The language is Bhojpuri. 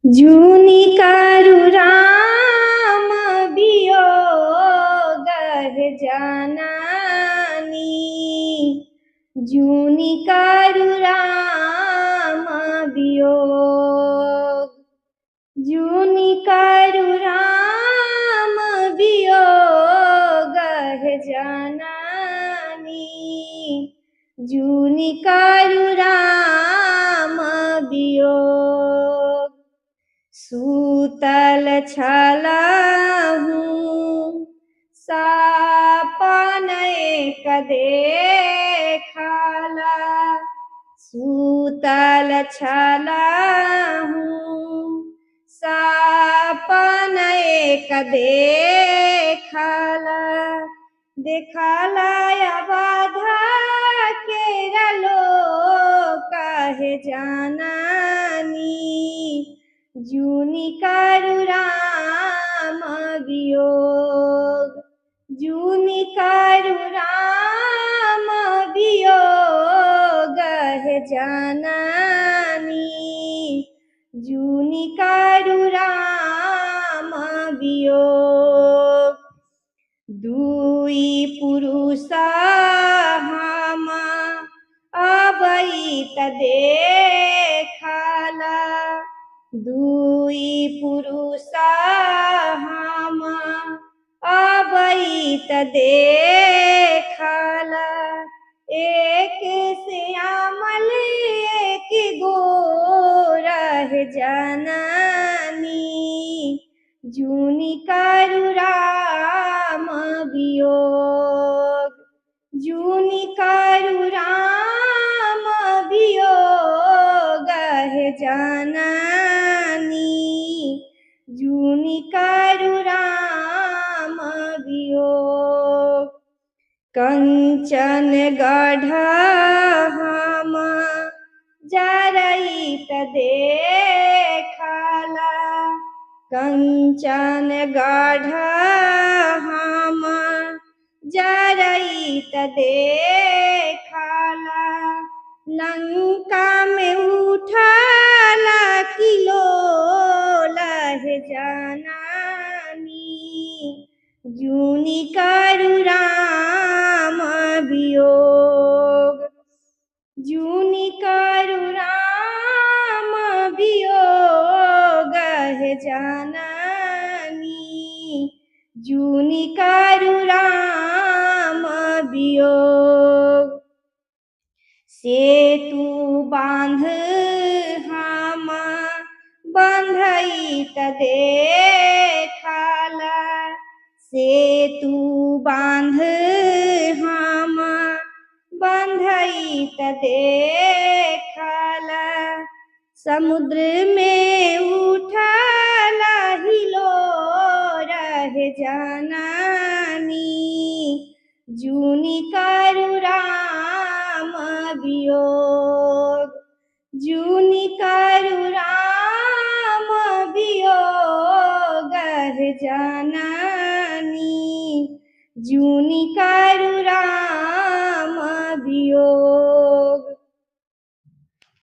जूनि करु राम वियोग जनानी। जूनि करु राम वियोग। जूनि करु राम वियोग जनानी। जूनि करु राम वियोग। सूतल छलहूँ सपन एक देखला। सूतल छलहूँ सपन एक देखला। देखला अवधा केरलो कहे जनानी। जूनि करु राम वियोग। जूनि करु राम वियोग जनानी। जूनि करु राम वियोग। दुई पुरुष हम अबैत देखला। दुई पुरुष हम अबैत देखला। एक श्यामल एक गोर जनानी। जूनि करु राम वियोग। जूनि करु राम वियोग जनानी। जूनि करु राम वियोग। कंचन गढ़ हम जरैत देखला। कंचन गढ़ हम जरैत देखला। लंका में उठला किलोल जनानी। जूनि करु राम वियोग। जूनि करु राम वियोग जनानी। जूनि करु राम वियोग। सेतु बांध हम बंधैत देखला। सेतु बांध हम बंधैत देखला। समुद्र में उठला हिलोर जनानी। जूनि करु राम वियोग। जूनि करु राम वियोग जनानी। जूनि करु राम